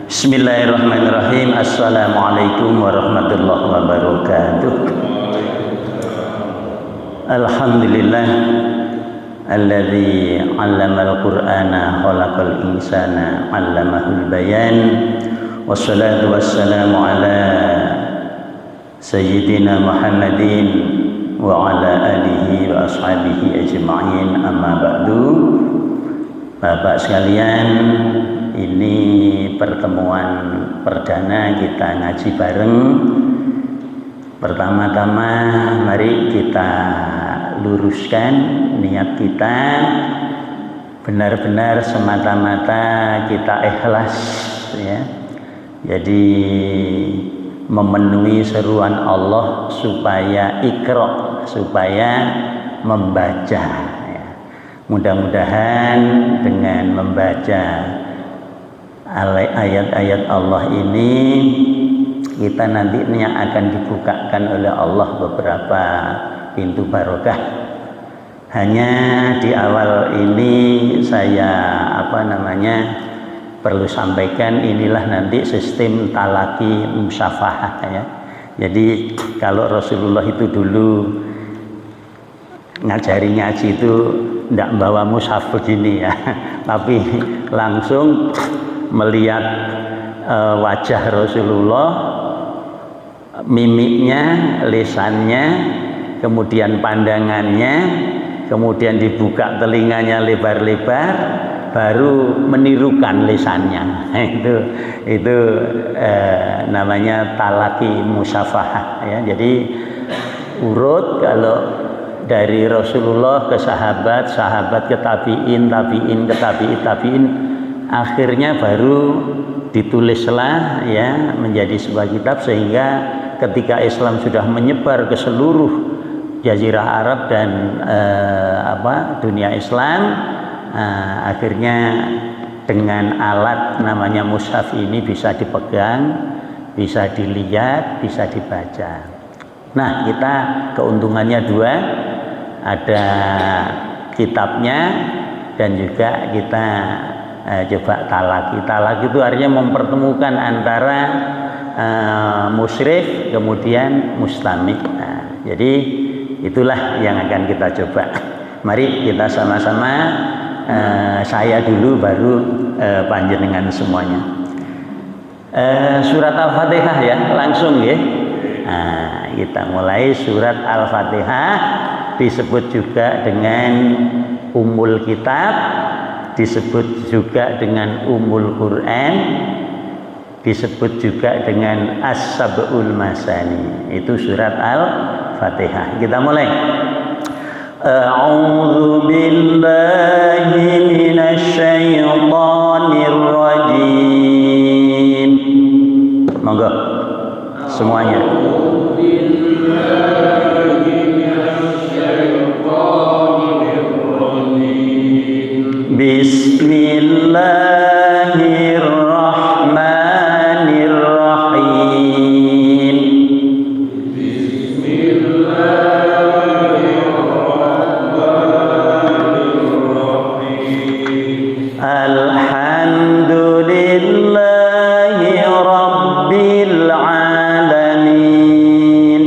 Bismillahirrahmanirrahim. Assalamualaikum warahmatullahi wabarakatuh. Alhamdulillah alladzi 'allamal qur'ana khalaqal insana 'allamahul bayan. Wassalatu wassalamu ala sayyidina Muhammadin wa ala alihi wa ashabihi ajma'in, amma ba'du. Bapak sekalian, ini pertemuan perdana kita ngaji bareng. Pertama-tama mari kita luruskan niat kita, benar-benar semata-mata kita ikhlas, ya. Jadi memenuhi seruan Allah supaya iqra, supaya membaca, ya. Mudah-mudahan dengan membaca ayat-ayat Allah ini kita nantinya akan dibukakan oleh Allah beberapa pintu barokah. Hanya di awal ini saya perlu sampaikan, inilah nanti sistem talaki musyafahah, ya. Jadi kalau Rasulullah itu dulu ngajari ngaji itu tidak bawa mushaf begini, ya, tapi langsung melihat wajah Rasulullah, mimiknya, lisannya, kemudian pandangannya, kemudian dibuka telinganya lebar-lebar, baru menirukan lisannya. Itu namanya talaki musyafahah, ya. Jadi urut, kalau dari Rasulullah ke sahabat, sahabat ke tabi'in, tabi'in ke tabi'in, akhirnya baru ditulislah, ya, menjadi sebuah kitab, sehingga ketika Islam sudah menyebar ke seluruh jazirah Arab dan dunia Islam, akhirnya dengan alat namanya mushaf ini bisa dipegang, bisa dilihat, bisa dibaca. Nah, kita keuntungannya dua, ada kitabnya dan juga kita coba talaki. Talaki itu artinya mempertemukan antara musyrif kemudian mustami'. Nah, jadi itulah yang akan kita coba. Mari kita sama-sama, saya dulu baru panjenengan semuanya. Surat Al-Fatihah, ya, langsung, ya. Nah, kita mulai surat Al-Fatihah, disebut juga dengan Ummul Kitab, disebut juga dengan Ummul Quran, disebut juga dengan As-Sab'ul Masani. Itu surat Al-Fatihah. Kita mulai. A'udzu billahi minasy syaithanir rajim. Monggo semuanya. Bismillahirrahmanirrahim. Alhamdulillahi rabbil alamin.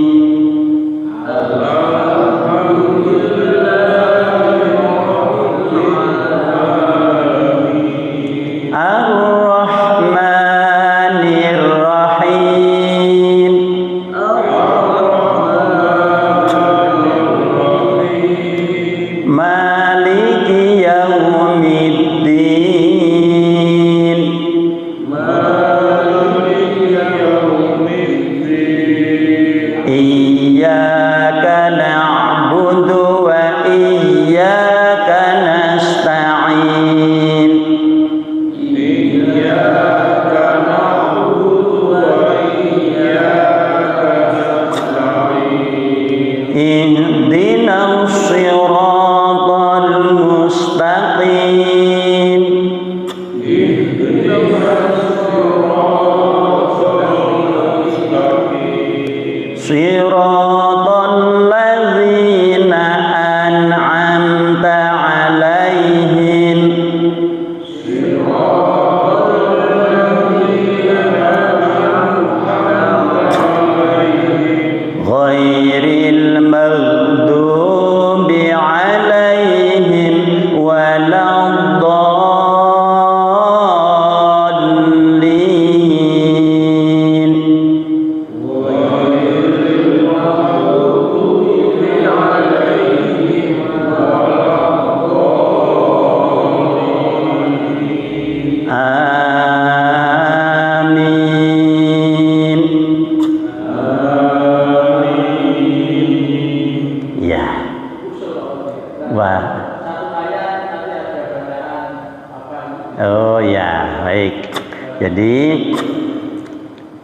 Jadi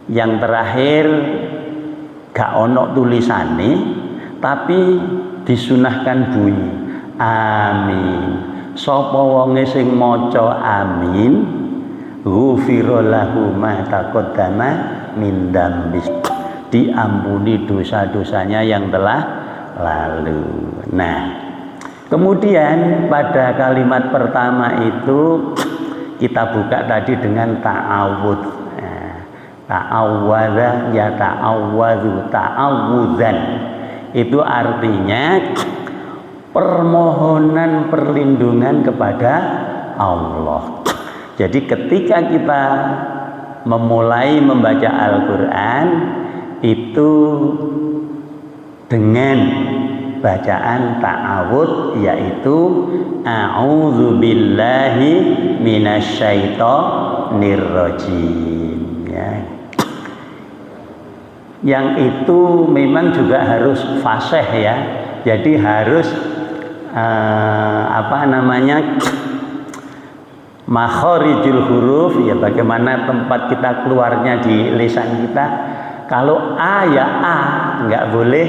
yang terakhir gak ono tulisane tapi disunahkan bunyi amin. Sapa wonge sing maca amin ghufira lahu ma taqaddama min dzambi, diampuni dosa-dosanya yang telah lalu. Nah, kemudian pada kalimat pertama itu kita buka tadi dengan ta'awudz. Ta'awwadza ya ta'awwadzu ta'awudzan. Itu artinya permohonan perlindungan kepada Allah. Jadi ketika kita memulai membaca Al-Quran itu dengan bacaan ta'awudz, yaitu a'udzubillahi minasyaitonir rajim, ya. Yang itu memang juga harus fasih, ya. Jadi harus makharijul huruf, ya, bagaimana tempat kita keluarnya di lisan kita. Kalau A ya A, nggak boleh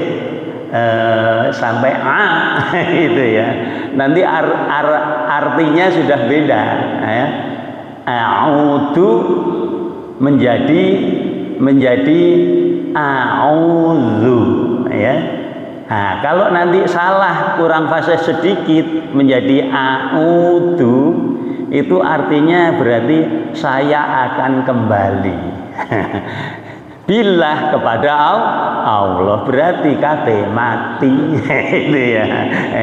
sampai A gitu, ya. Nanti artinya sudah beda, ya. A'udzu menjadi a'udzu, ya. Nah, kalau nanti salah kurang fasih sedikit menjadi a'udzu, itu artinya berarti saya akan kembali billah kepada Allah, berarti kate mati. Itu ya.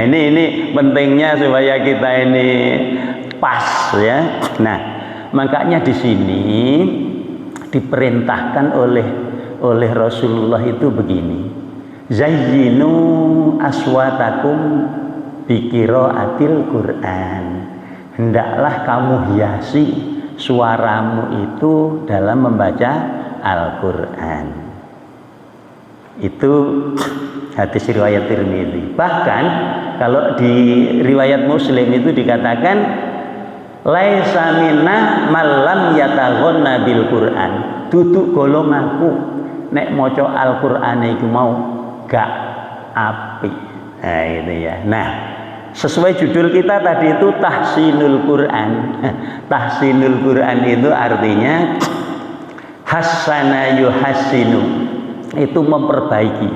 Ini pentingnya supaya kita ini pas, ya. Nah, makanya di sini diperintahkan oleh Rasulullah itu begini, zayyinu aswatakum biqiraatil Qur'an. Hendaklah kamu hiasi suaramu itu dalam membaca Al-Quran. Itu hadis riwayat Tirmidzi. Bahkan kalau di riwayat Muslim itu dikatakan laisa minna malam yataghanna bil Qur'an. Duduk golonganku nek maca Al-Qur'an iku mau gak apik. Nah, itu ya. Nah, sesuai judul kita tadi itu tahsinul Quran. Tahsinul Quran itu artinya hassana yuhassinu, itu memperbaiki.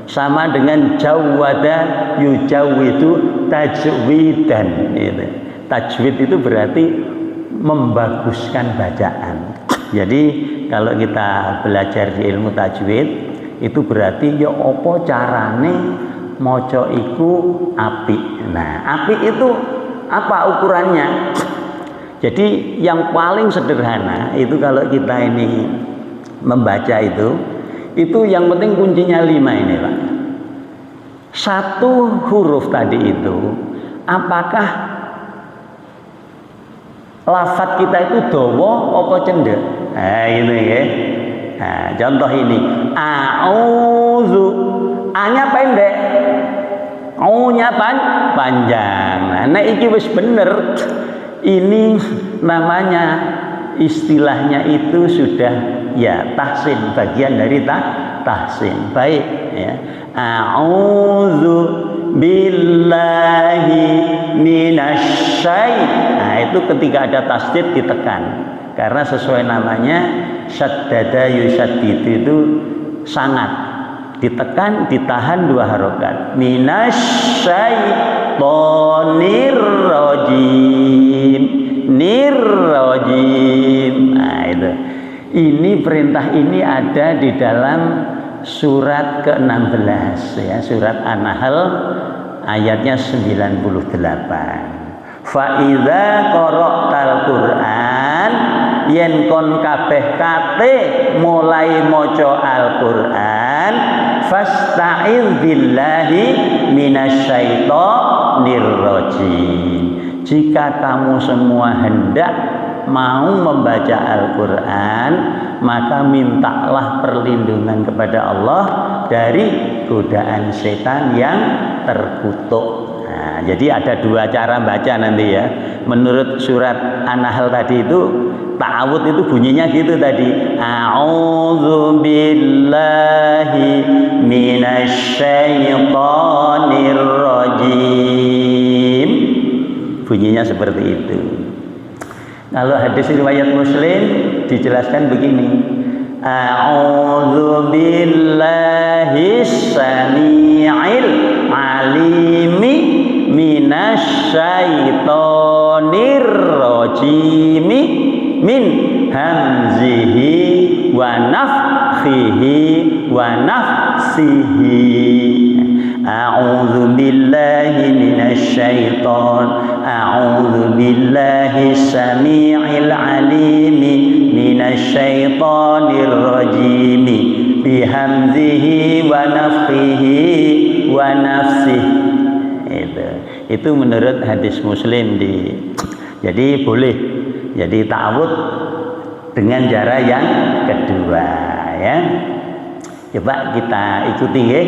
Sama dengan jawwada yujawwidu tajwidan. Itu. Tajwid itu berarti membaguskan bacaan. Jadi kalau kita belajar di ilmu tajwid itu berarti ya apa carane maca iku apik. Nah, apik itu apa ukurannya? Jadi yang paling sederhana itu kalau kita ini membaca itu yang penting kuncinya 5 ini, Pak. Satu huruf tadi itu apakah lafaz kita itu dawa apa cendek? Nah, ini ya. Nah, contoh ini a'udzu, A-nya pendek, O-nya panjang. Nah, iki wis bener. Ini namanya istilahnya itu sudah ya tahsin, bagian dari tahsin. Baik, ya. A'udzu billahi minasyai. Nah, itu ketika ada tasdid ditekan. Karena sesuai namanya syaddada yusyaddidu itu sangat. Ditekan, ditahan 2 harokat. Minasyaitonir rajim. Nirrajim. Nah, itu. Ini perintah ini ada di dalam surat ke-16, ya, surat An-Nahl ayatnya 98. Fa idza qara'tal Qur'an, yen kon kabeh kate mulai maca Al-Qur'an, fasta'iz billahi minasyaitonir rajim. Jika kamu semua hendak mau membaca Al-Quran, maka mintalah perlindungan kepada Allah dari godaan setan yang terkutuk. Nah, jadi ada dua cara baca nanti ya. Menurut surat An-Nahl tadi itu ta'awud itu bunyinya gitu tadi. A'udzu billahi minasyaitonir rajim. Bunyinya seperti itu. Kalau hadis riwayat Muslim dijelaskan begini. A'udzu billahi samii'il alimi minasyaitonir rajim min hamzihi wa nafthihi wa nafsihi. A'udzu billahi minasyaiton, a'udzu billahi samii'il alimi minasyaitonir rajim bihamzihi wa nafthihi wa nafsihi. Itu menurut hadis Muslim jadi boleh. Jadi ta'awud dengan cara yang kedua ya. Coba kita ikuti ya.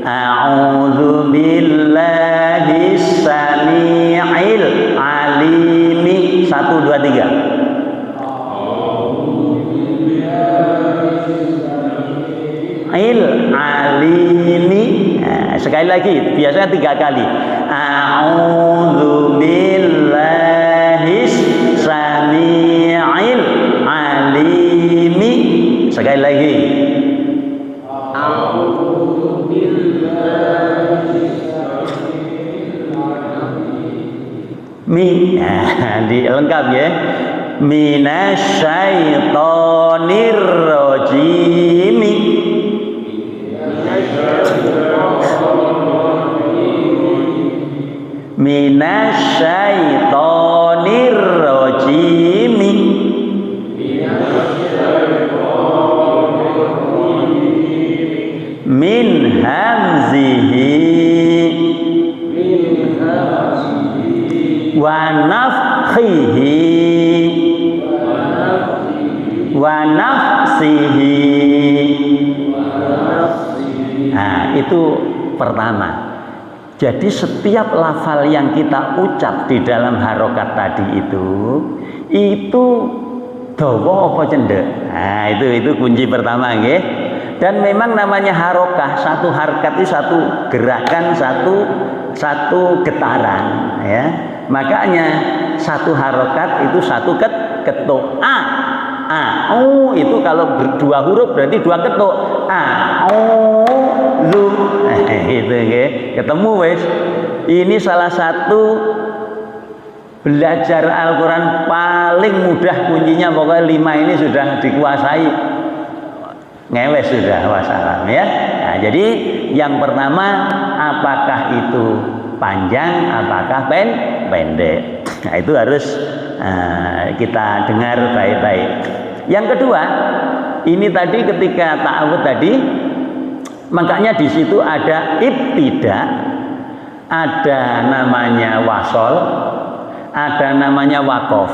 A'udzu billahi samii'il alimi. 1 2 3. Alimi. Nah, sekali lagi, biasanya 3 kali. A'udzu billahi samii'il alimi. Sekali lagi. A'udzu billahi samii'il alimi. Nah, lengkap ya. Minasyaitonir rajim. Minasyaitonir rajim min hamzihi wa nafthihi wa nafsihi. Nah, itu pertama. Jadi setiap lafal yang kita ucap di dalam harokat tadi itu dawa apa cendek. Nah, itu kunci pertama nggih. Dan memang namanya harokah, satu harkat itu satu gerakan, satu getaran ya. Makanya satu harokat itu satu ketuk. Itu kalau berdua huruf berarti 2 ketuk. Zu. Itu nggih. Ketemu wis. Ini salah satu belajar Al-Qur'an paling mudah, kuncinya pokoknya 5 ini sudah dikuasai. Ngewes sudah wassalam ya. Nah, jadi yang pertama, apakah itu panjang, apakah pendek. Nah, itu harus kita dengar baik-baik. Yang kedua, ini tadi ketika ta'awud tadi, makanya di situ ada ibtida, ada namanya wasol, ada namanya wakof.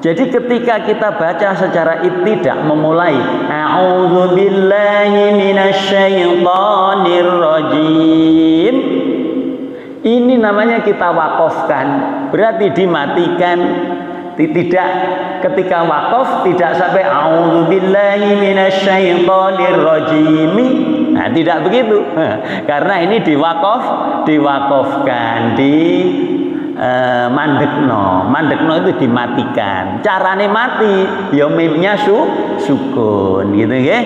Jadi ketika kita baca secara ibtida memulai a'udzu billahi minasyaitonir rajim, ini namanya kita wakofkan, berarti dimatikan. Tidak, ketika wakaf tidak sampai a'udzubillahi minasyaitonir rajim. Nah, tidak begitu. Karena ini diwakafkan di mandekno itu dimatikan. Carane mati ya mimnya sukun gitu nggih.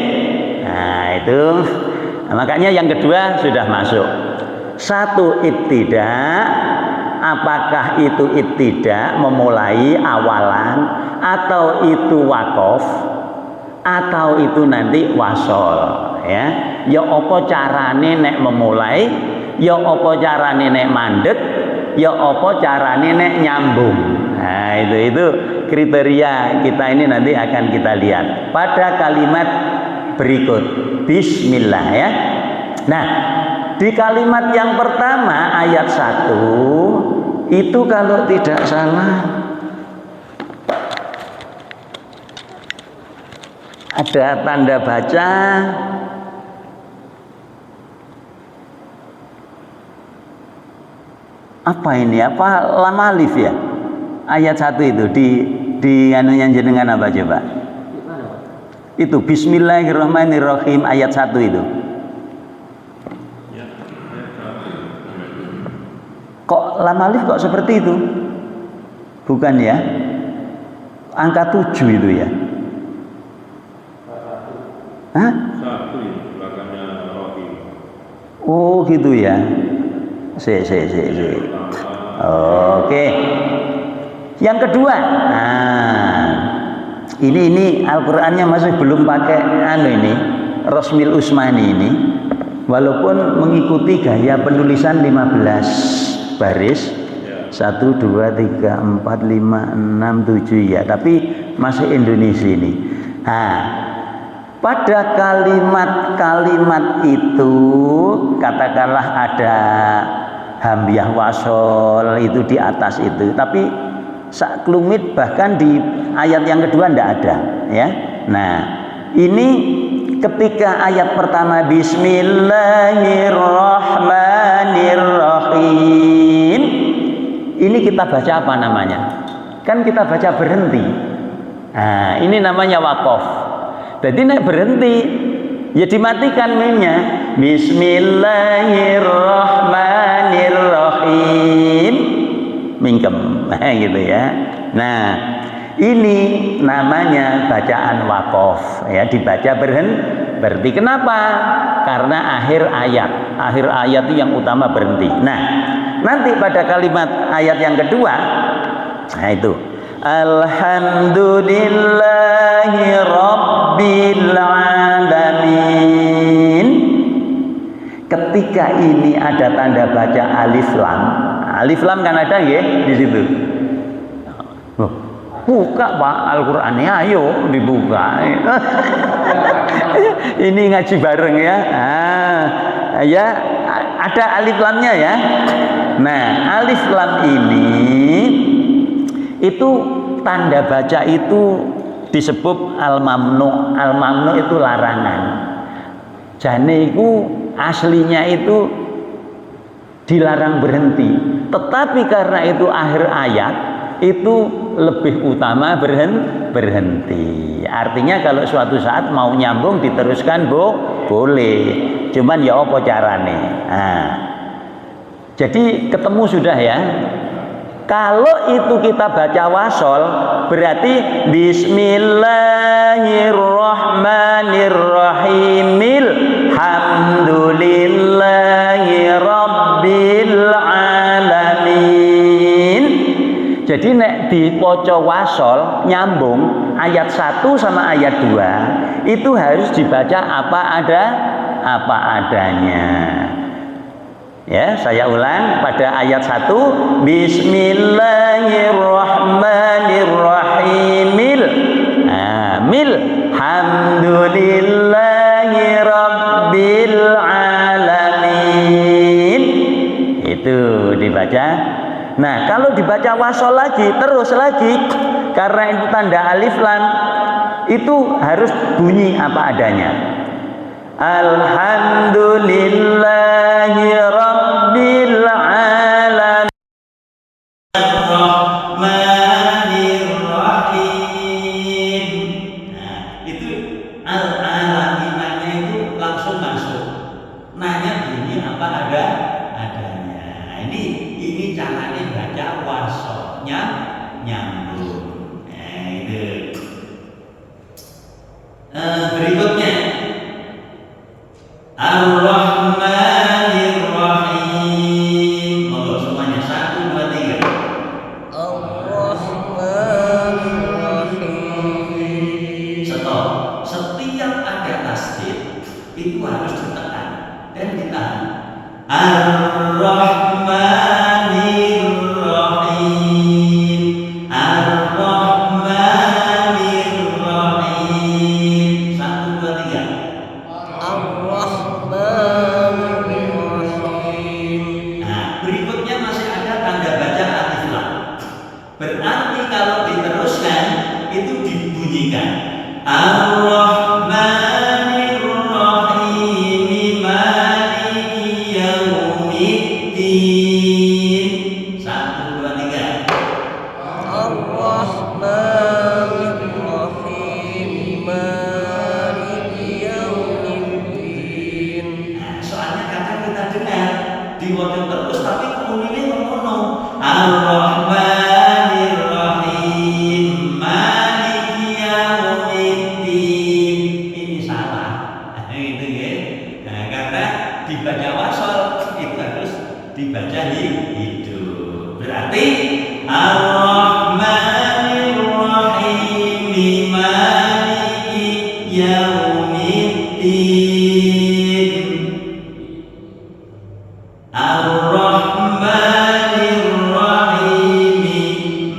Nah, itu makanya yang kedua sudah masuk. 1 ibtida. Apakah itu ibtida memulai awalan, atau itu wakof, atau itu nanti wasol ya. Ya apa carane nek memulai, ya apa carane nek mandek, ya apa carane nek nyambung. Nah, itu kriteria kita ini nanti akan kita lihat pada kalimat berikut. Bismillah ya. Nah, di kalimat yang pertama ayat 1 itu kalau tidak salah ada tanda baca Apa ini? Apa lam alif ya? Ayat 1 itu di anunya jenengan apa coba? Itu Bismillahirrahmanirrahim ayat 1 itu. Kok lam alif kok seperti itu? Bukan ya? Angka 7 itu ya? Hah? 1 belakangnya Rohim. Oh gitu ya. Oke. Yang kedua, ini Al-Qur'annya masih belum pakai ini Rosmil Usmani ini, walaupun mengikuti gaya penulisan 15 baris, 1, 2, 3, 4, 5, 6, 7 ya, tapi masih Indonesia ini. Pada kalimat-kalimat itu katakanlah ada hamzah wasol itu di atas itu, tapi saklumit bahkan di ayat yang kedua tidak ada ya. Nah ini ketika ayat pertama Bismillahirrahmanirrahim, ini kita baca apa namanya? Kan kita baca berhenti. Nah ini namanya waqaf. Jadi nek berhenti ya dimatikan mimnya. Bismillahirrahmanirrahim. Mingkem gitu ya. Nah, ini namanya bacaan waqaf ya, dibaca berhenti. Kenapa? Karena akhir ayat itu yang utama berhenti. Nah, nanti pada kalimat ayat yang kedua, nah itu Alhamdulillahi Rabbil Alamin. Ketika ini ada tanda baca alif lam. Alif lam kan ada ya di situ. Buka Pak Al-Qur'annya, ayo dibuka. Ini ngaji bareng ya. Ya ada alif lamnya ya. Nah, alif lam ini itu tanda baca itu disebut al-mamnu. Al-mamnu itu larangan. Jane itu aslinya itu dilarang berhenti. Tetapi karena itu akhir ayat itu lebih utama berhenti. Artinya kalau suatu saat mau nyambung diteruskan boleh. Cuman ya apa carane. Nah, jadi ketemu sudah ya. Kalau itu kita baca wasol berarti Bismillahirrahmanirrahim. Hamdulillahi Rabbil Alamin. Jadi nek dipoco wasol nyambung ayat 1 sama ayat 2 itu harus dibaca apa adanya. Ya, saya ulang pada ayat 1 Bismillahirrahmanirrahim. Mil hamdulillahi rabbil alamin. Itu dibaca. Nah, kalau dibaca wasol lagi, terus lagi karena itu tanda alif lam itu harus bunyi apa adanya. Alhamdulillahi Rabbil Alamin Ar-Rahmanir-Rahim. Nah, itu al-alaminanya itu langsung masuk. Nanya bunyi apa adanya. Nah, ini caranya baca wasolnya nyambung. Nah, itu. Berikutnya Ar-Rahmanir-Rahim. Monggo semuanya 1, 2, 3. Ar-Rahmanir-Rahim. Stop. Setiap ada tasdid itu harus ditekan dan ditahan. Ar-Rahmanir-Rahim. Ar-Rahmanir-Rahim. 1, 2, 3. Berikutnya masih ada tanda baca alif lam. Berarti kalau diteruskan itu dibunyikan Ar-Rahmanir-Rahim Maliki Yaumiddin. yaumiddin Ar-Rahmanir Rahim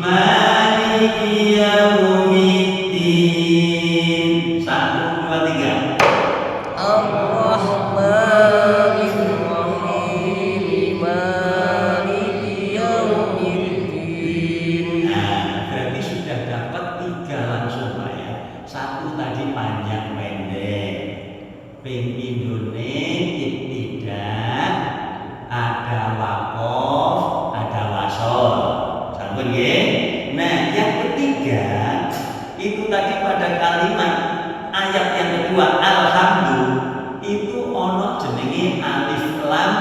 Maliki yaumiddin. 1, 2, 3. Ar-Rahmanir Rahim Maliki Yaumiddin. Nah, berarti sudah dapat 3 langsung Pak ya. 1 tadi panjang pendek. Ping indone ibtidah, ada waqaf, ada wasol. Sampun nggih. Nah, yang ketiga itu tadi pada kalimat ayat yang kedua alhamdulillah itu ono jenenge alif lam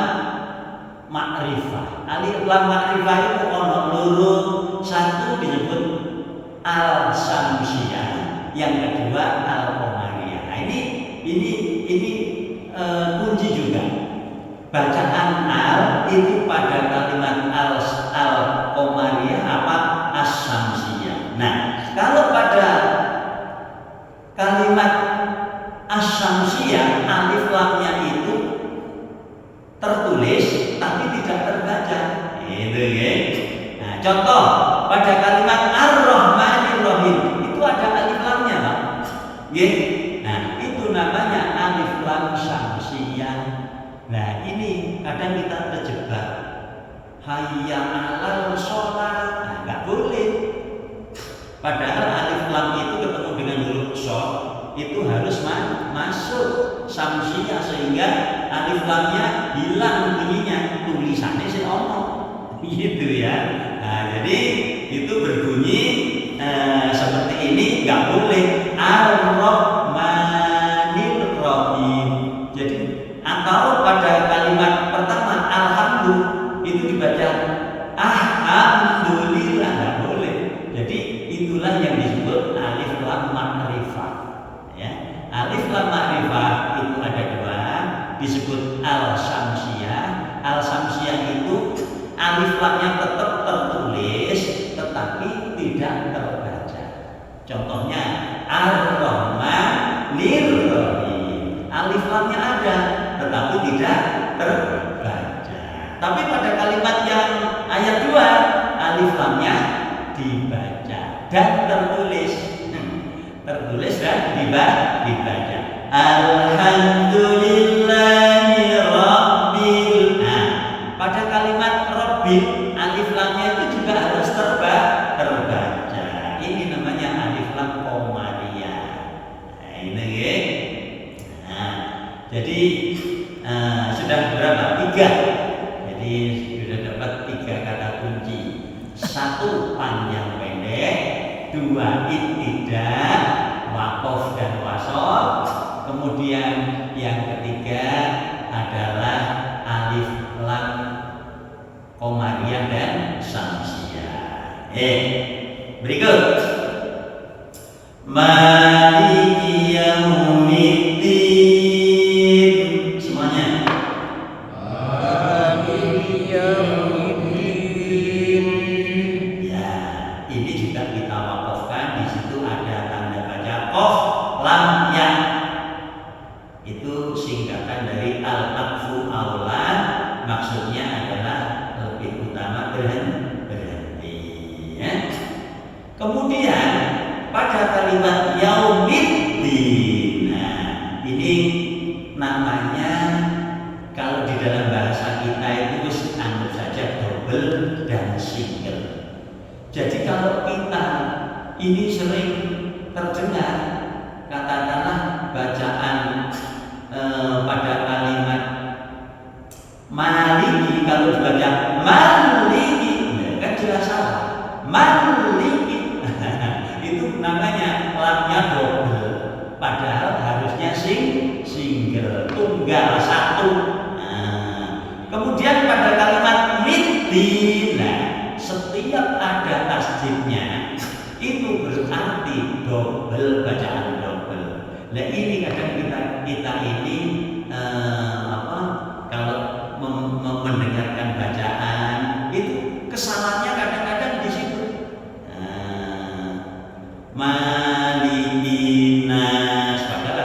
makrifah. Alif lam makrifah itu ono loro, satu disebut al samsiyah, yang kedua al qamariyah. Nah, ini kunci juga. Bacaan al itu pada kalimat al qamariyah apa as samsiyah. Nah, kalau pada kalimat as-samsiyah alif lamnya itu tertulis tapi tidak terbaca. Itu ya. Nah, contoh pada kalimat Ar-Rahmanir Rahim itu ada alif lamnya, Pak. Nggih. Nah, itu namanya alif lam samsiyah. Nah, ini kadang kita terjebak. Hayya 'alal sholat. Nah, enggak boleh. Padahal alif lam itu ketemu dengan huruf shad itu harus masuk samsiyah sehingga alif lamnya hilang bunyinya, tulisannya sih ono gitu ya. Nah, jadi itu berbunyi seperti ini, nggak boleh Ar-Rahmanir Rahim. Jadi atau pada kalimat pertama alhamdulillah itu dibaca alhamdulillah, nggak boleh. Jadi itulah yang disebut alif lam makrifah. Ya, alif lam makrifah itu ada 2, disebut al samsiyah. Al samsiyah itu alif lamnya tetap tertulis, tetapi tidak terbaca. Contohnya Ar-Rahmanir Rahim. Alif lamnya ada, tetapi tidak terbaca. Tapi pada kalimat yang ayat 2, alif lamnya dibaca dan tertulis dan dibaca. Alhamdulillahi Rabbil. Nah, pada kalimat Rabbil alif lamnya itu juga harus terbaca. Ini namanya alif lam qamariyah. Nah, ini ya. Nah, jadi sudah berapa? 3. Jadi sudah dapat 3 kata kunci. 1 panjang pendek, 2 ibtidah, waqaf dan wasol. Kemudian yang ketiga adalah alif lam qamariyah dan samsiyah. Berikut Maliki yaumiddin. Semuanya. Maliki Yaumiddin. Ya, ini juga kita wakafkan. Di situ ada tanda baca qaf lam ya. Itu singkatan dari al-aqfu aulan, maksudnya adalah lebih utama berhenti. Ya. Kemudian pada kalimat yaumiddin. Nah, ini namanya kalau di dalam bahasa kita itu anggap saja double dan single. Jadi kalau kita ini sering terdengar katakanlah bacaan pada kalimat maliki, kalau dibaca maliki kan jelas salah. Maliki itu namanya lamnya double, padahal harusnya single, tunggal satu. Nah, kemudian pada kalimat middin, nah, setiap ada tasdidnya itu berarti double, bacaan double. Nah, ini kadang kita ini kalau mendengarkan bacaan itu kesalahannya kadang-kadang di situ. Malikinas, padahal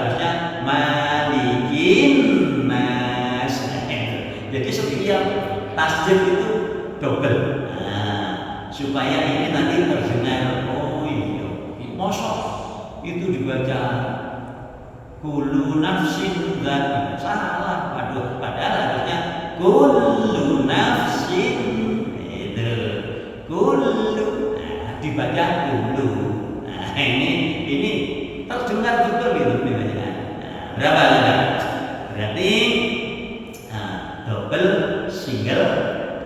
tasjid itu double. Nah, supaya ini nanti terdengar, oh iya, mosok itu dibaca kullu nafsin dzat, salah. Waduh, padahal harusnya kullu nafsin itu kullu, dibaca kullu. Nah, ini terdengar betul itu namanya. Berapa ada? Berarti double, single,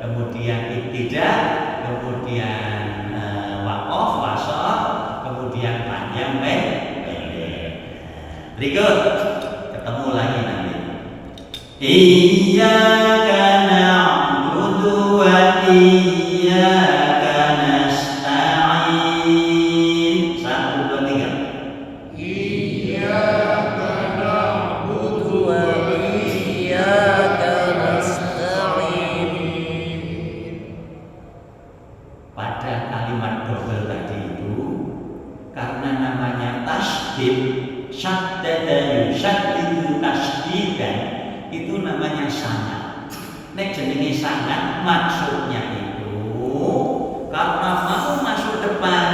kemudian ibtidah, kemudian waqaf, wasal, kemudian panjang, pendek. Berikut ketemu lagi nanti. Iyyaka na'budu wa iyyaka nasta'in. 1, 2, 3. Iyyaka na'budu wa iyyaka nasta'in. Pada kalimat double tadi itu, karena namanya tasdid, syaddada yusyaddidu tasdidan, itu namanya sanad. Nek jenenge sanad maksudnya itu karena mau masuk depan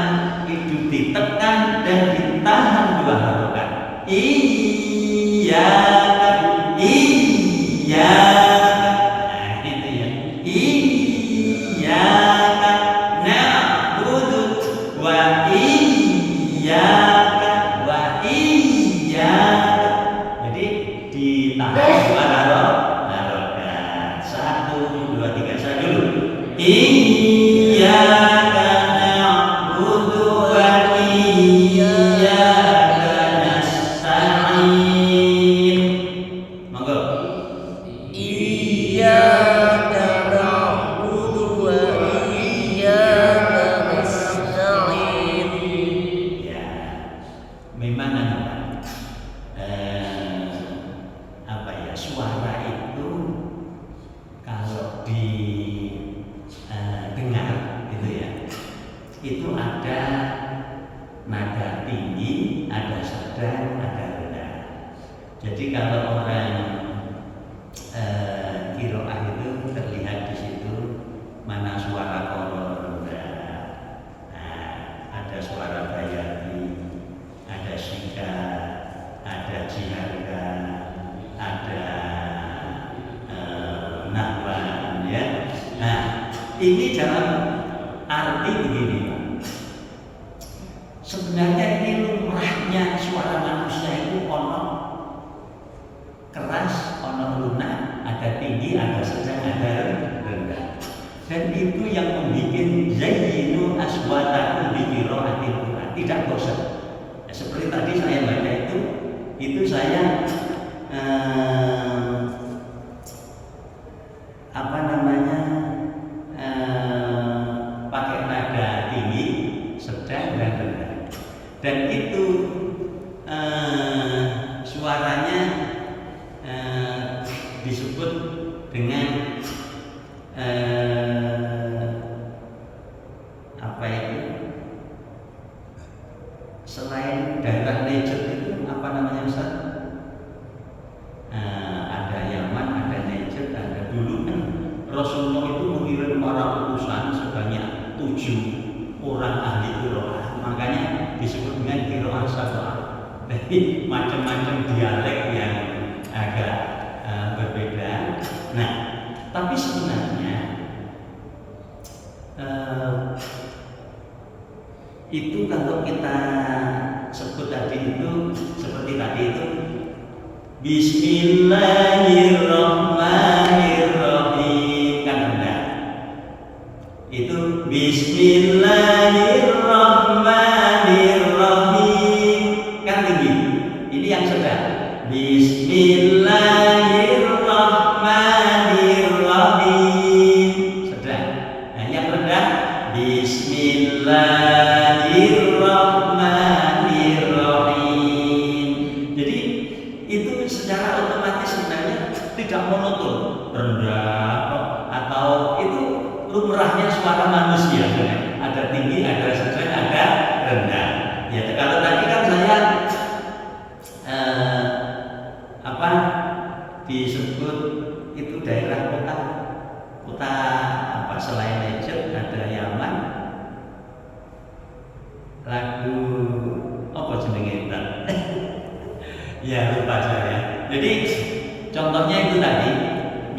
itu ditekan dan ditahan 2 harokat. Iyyaka, nah itu ya. Iyyaka na'budu wa iyyaka wa iyyaka. Jadi ditahan 2 harokat. 1, 2, 3. Saya dulu. Iyyaka na'budu wa iyyaka nasta'in. Monggo. Iyyaka na'budu wa iyyaka nasta'in. Ya, memang apa ya, suara itu kalau dengar gitu ya, itu ada nada tinggi, ada sedang, ada rendah. Jadi kalau orang qiraah itu terlihat di situ mana suara qara rendah, ada suara bayati, ada syika, ada jiharga, ada nahwan ya. Nah, ini dalam arti begini, Pak. Sebenarnya ini lumrahnya suara manusia itu ono keras, ono lunak, ada tinggi, ada sedang, ada rendah. Dan itu yang membuat zayyinu aswatakum bi qiraatil Qur'an, tidak bosan. Ya, seperti tadi saya baca itu saya pakai nada tinggi, sedang dan rendah. Dan itu suaranya disebut dengan apa itu? Selain daerah Najd itu apa namanya Ustaz? Ada Yaman, ada Najd, ada dulu kan Rasulullah itu mengirim para utusan sebanyak 7 orang ahli qiraah, makanya disebut dengan qiraah sab'ah. Jadi macam-macam dialek yang agak berbeda. Nah, tapi sebenarnya itu kalau kita sebut tadi itu seperti tadi itu Bismillahirrahmanirrahim kan rendah. Itu Bismillahirrahmanirrahim kan tinggi. Ini yang sedang. Bismillahirrahmanirrahim sedang. Nah, yang rendah Bismillahirrahmanirrahim. Jadi itu secara otomatis sebenarnya tidak monoton, rendah atau itu lumrahnya suara manusia. Ada tinggi, ada sedang, ada rendah. Ya, kalau tadi kan saya disebut itu daerah kota Ya lupa saya. Jadi contohnya itu tadi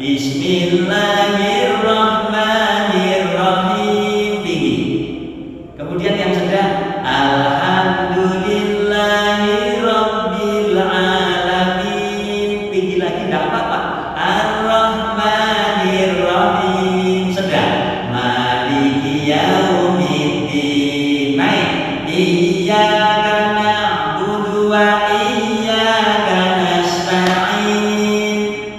Bismillahirrahmanirrahim tinggi. Kemudian yang sedang Alhamdulillahirabbil alamin tinggi lagi tidak apa-apa. Ar-Rahmanirrahim sedang. Maliki yaumiddin naik. Iyyaka na'budu wa iyyaka nasta'in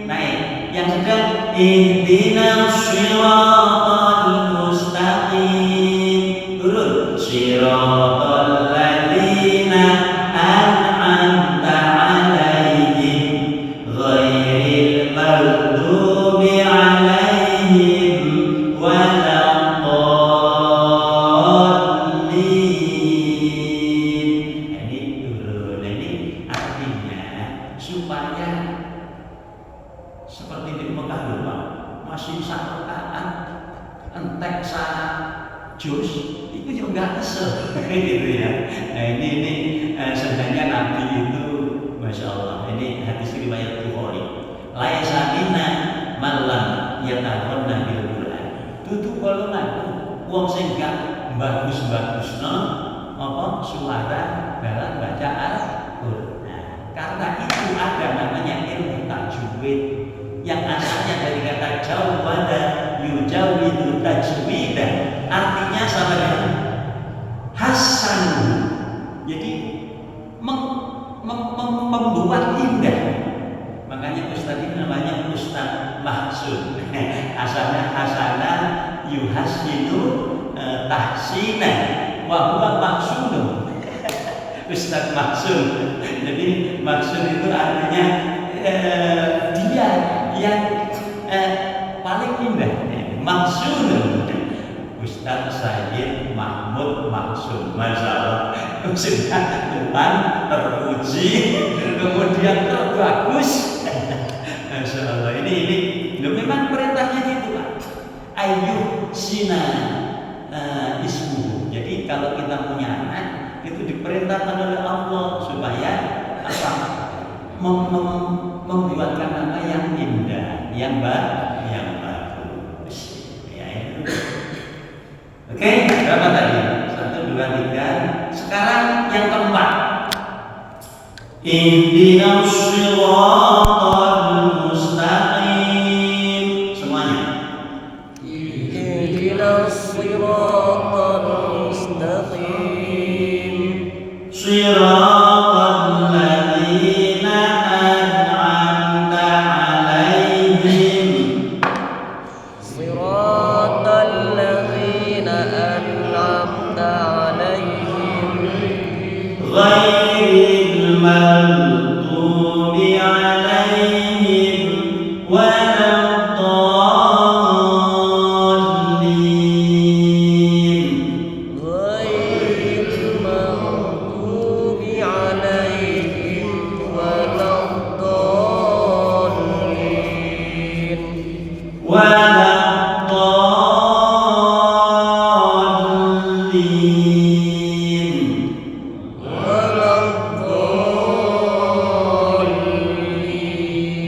naik. Yang sedang ihdinas shiratal mustaqim turun. Shiratal ladzina an'amta 'alaihim ghairil maghdubi 'alaihim waladdallin. Ini turun. Ini artinya supaya seperti di Mekah dulu Pak, masih satu rakaat entek sa jus itu juga nggak kesel gitu ya. Nah ini sebenarnya Nabi itu Masya Allah, ini hadis riwayat Bukhari. Laisa minna man lam yataghanna bil Qur'an. Dudu golongan wong sing gak bagus-bagusno apa suara dalam bacaan Al-Qur'an. Karena itu ada namanya ilmu tajwid yang asalnya dari kata jawwada yujawidu tajwida, artinya sama dengan hasan, jadi membuat indah. Makanya Ustaz ini namanya Ustaz Mahsun. Asalnya hasana yuhasinu tahsinan wa huwa mahsunun. Ustaz Mahsun. Jadi Mahsun itu artinya dia yang paling indah. Mahsun. Ustaz Sayyid Mahmud Mahsun. Masya Allah. Sudah Tuhan terpuji, kemudian terbagus. Masya Allah. Ini memang perintahnya gitu Pak. Ayyuh sina ismu. Jadi kalau kita punya anak itu diperintahkan oleh Allah supaya apa? Membuatkan nama yang indah, yang bagus. Ya itu. Oke, berapa tadi? 1, 2, 3. Sekarang yang keempat. Ihdinas shiratal mustaqim. Semuanya. Ihdinas shiratal mustaqim. Shiratal ladzina an'amta 'alaihim. Shiratal ladzina an'amta 'alaihim ghairil maghdubi 'alaihim waladdallin. ghairil maghdubi 'alaihim waladdallin.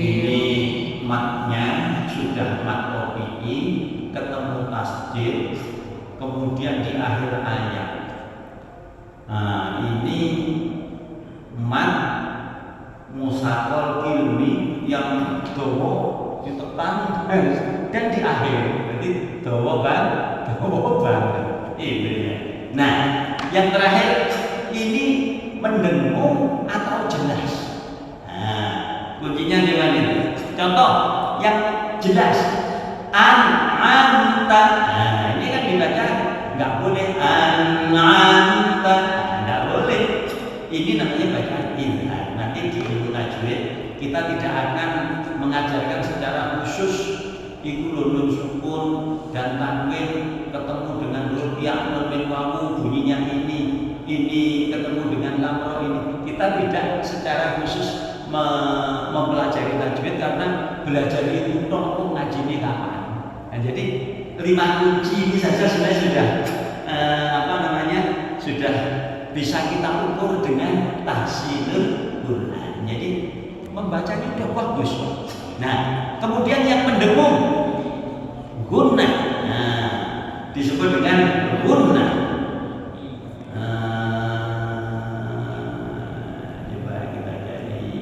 Ini matnya sudah mat kopi'i, ketemu tasjid, kemudian di akhir ayat. Nah ini mat musakol ilmi yang dawa ditekan dan di akhir, jadi dawa banget. Ini ya. Nah yang terakhir ini mendengung atau jelas. Nah, kuncinya di mana ini? Contoh yang jelas. An'amta. Nah, ini kan dibaca nggak boleh an'amta. Nggak boleh. Ini namanya bacaan ilham. Nanti di ilmu tajwid kita tidak akan mengajarkan secara khusus iku nun sukun dan tanwin ketemu dengan ru'yah nun min wawu bunyinya ini ketemu dengan lamro ini. Kita tidak secara khusus mempelajari tajwid karena belajar itu kok ngaji ini kapan. Nah, jadi 5 kunci ini saja sebenarnya sudah bisa kita ukur dengan tahsinul Quran. Jadi membacanya udah bagus. Nah, kemudian yang mendengung gunnah, nah, disebut dengan gunnah. Coba kita cari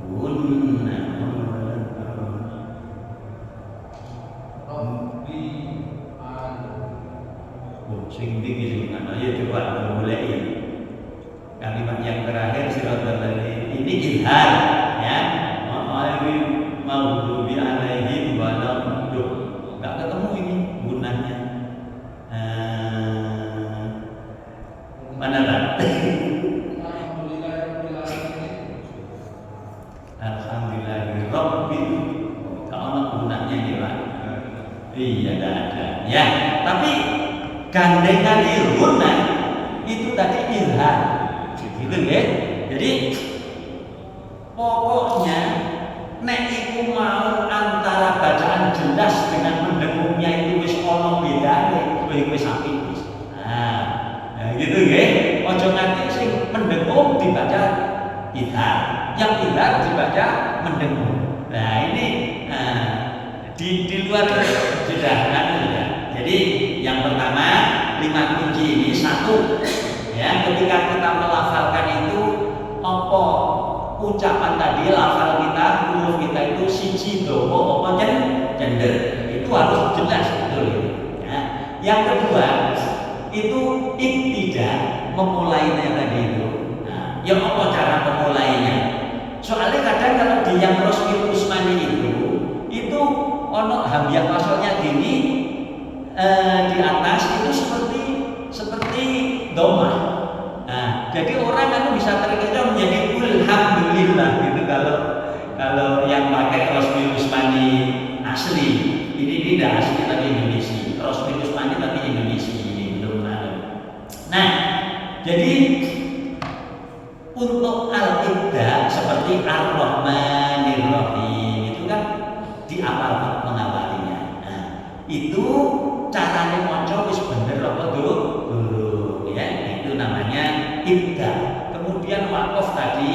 gunnah. Sing tinggi sing ayo coba mulai kalimat yang terakhir siratal ladzina ini izhar ya maghdubi alaihim waladhdallin. Enggak ketemu ini gunanya. Mana kan? Alhamdulillahirabbil kalau gunanya ini Pak. Iya ada. Ya, tapi gandengan ilhuna itu tadi ilham gitu ya. Jadi pokoknya nek iku mau antara bacaan jelas dengan mendengungnya itu wis ana bedane, wis apik wis. Nah, gitu ya. Ojo nganti sing mendengung dibaca ilham, yang ilham dibaca mendengung. Nah, ini di luar sudah kan ya. Jadi yang pertama 5 kunci ini satu ya, ketika kita melafalkan itu apa ucapan tadi lafal kita huruf kita itu siji dawa apa gender itu harus jelas betul ya. Yang kedua itu ibtidah memulainya tadi itu. Nah, yang apa cara memulainya? Soalnya kadang kalau di yang Rasul Usmani itu ono hamzah wasalnya gini di atas itu seperti domah. Nah, jadi orang kan bisa terkecoh menjadi alhamdulillah gitu kalau yang pakai Rasul Usmani asli. Ini tidak asli tapi Indonesia. Rasul Usmani tapi Indonesia ini belum ada. Nah, jadi untuk al-ibda seperti ar-Rahmanir Rahim itu kan diapal mengawalinya. Nah, itu caranya maca wis bener apa dulu ya, itu namanya ibda. Kemudian wakaf tadi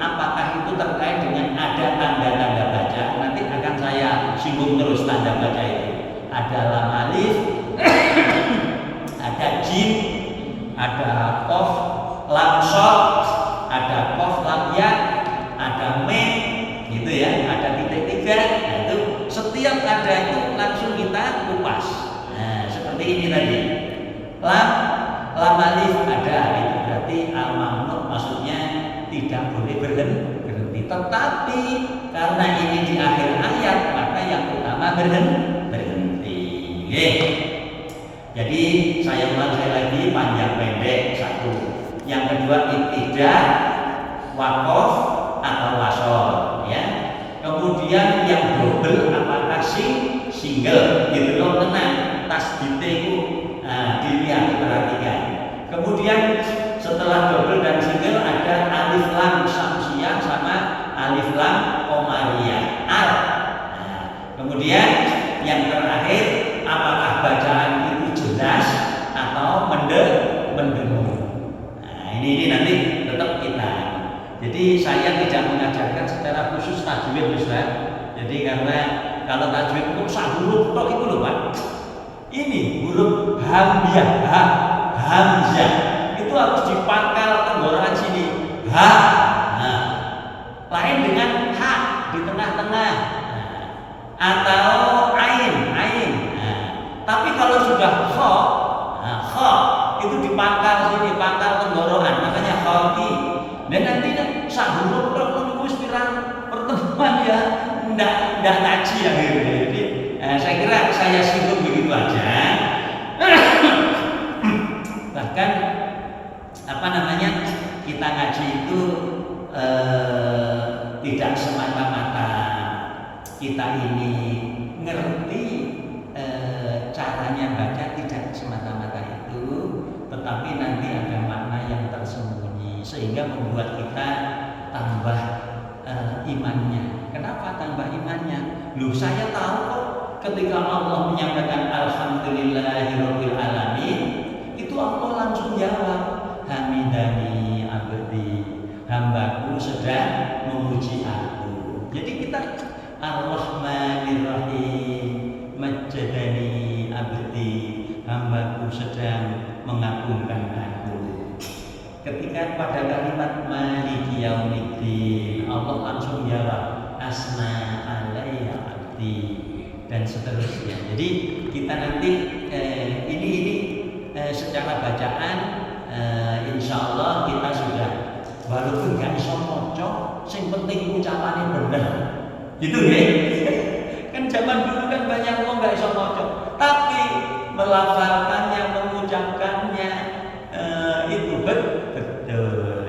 apakah itu terkait dengan ada tanda-tanda baca? Nanti akan saya singgung terus tanda baca itu. Ada lam alif, ada jim, ada qaf, lam shad, ada qaf lam ya, ada mim gitu ya, ada titik tiga. Nah, itu setiap ada itu langsung kita kupas. Nah, seperti ini tadi. Lam alif ada, itu berarti al-mamnu maksudnya tidak boleh berhenti. Tetapi karena ini di akhir ayat, maka yang utama berhenti. Jadi saya ulang lagi panjang pendek satu. Yang kedua ibtidah, waqaf atau wasol ya. Kemudian yang double apakah single gitu loh, tenang tasdite itu dilihat diperhatikan. Kemudian setelah double dan single ada alif lam samsiah sama alif lam qamariyah kemudian yang terakhir apakah bacaan itu jelas atau mendengung. Nah, ini nanti tetap kita. Jadi saya tidak mengajarkan secara khusus tajwid Ustaz. Jadi karena kalau tajwid itu sak huruf tok itu loh Pak. Ini huruf hamzah, hamzah itu harus dipangkal tenggorokan sini. Nah, lain dengan ha di tengah-tengah. Atau ain. Tapi kalau sudah kha itu dipangkal sini, pangkal tenggorokan, namanya khati. Dan nanti sak huruf tok wis pirang pertemuan ya ndak ngaji akhirnya. Jadi saya kira saya singgung begitu aja. Bahkan kita ngaji itu tidak semata-mata kita ini ngerti caranya baca, tidak semata-mata itu, tetapi nanti ada makna yang tersembunyi sehingga membuat kita tambah imannya. Kenapa tambah imannya? Loh, saya tahu kok ketika Allah menyampaikan alhamdulillahirabbil alamin, itu Allah langsung jawab hamidani abdi, hambaku sedang memuji aku. Jadi kita Ar-Rahmanir-Rahim, majjadani abdi, hambaku sedang mengagungkan aku. Ketika pada kalimat Maliki Yaumiddin, Allah langsung jawab asna alayya abdi, dan seterusnya. Jadi kita nanti ini secara bacaan insya Allah kita sudah, walaupun gak iso maca, sing penting ucapannya bener. Gitu ya. Kan zaman dulu kan banyak orang gak iso maca, tapi melafalkannya, mengucapkannya itu betul.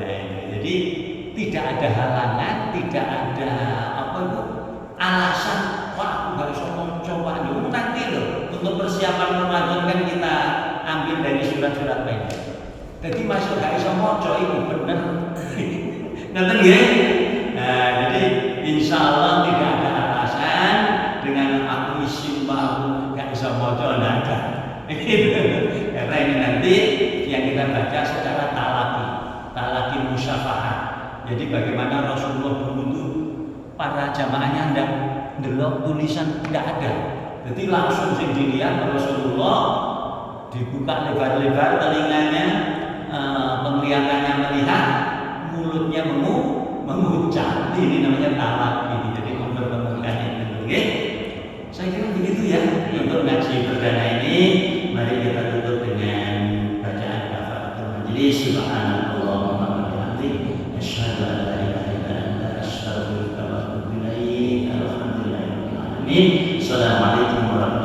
Jadi tidak ada halangan, tidak ada alasan. Wah, aku gak iso maca, Pak. Nanti loh, untuk persiapan Ramadan kan kita ambil dari surat-surat pendek. Jadi masuk gak iso maca itu bener. Ngerti nggih? Nah, jadi insya Allah tidak ada alasan dengan aku isim mau gak iso maca, nggak ada. Karena ini nanti yang kita baca secara talaki musyafaat. Jadi bagaimana Rasulullah dulu itu para jamaahnya ndak ndelok tulisan, tidak ada. Jadi langsung sing dilihat Rasulullah, dibuka lebar-lebar telinganya, penglihatannya melihat, mulutnya mengucap. Ini namanya talaki. Jadi mempertemukan itu. Okay? Saya kira begitu ya untuk ngaji perdana ini. Mari kita tutup dengan bacaan kafaratul majlis. Subhanallahumma wa bihamdihi, asyhadu an la ilaha illa anta, astaghfiruka wa atubu ilaik. Alhamdulillahirabbil alamin. Assalamualaikum warahmatullahi wabarakatuh.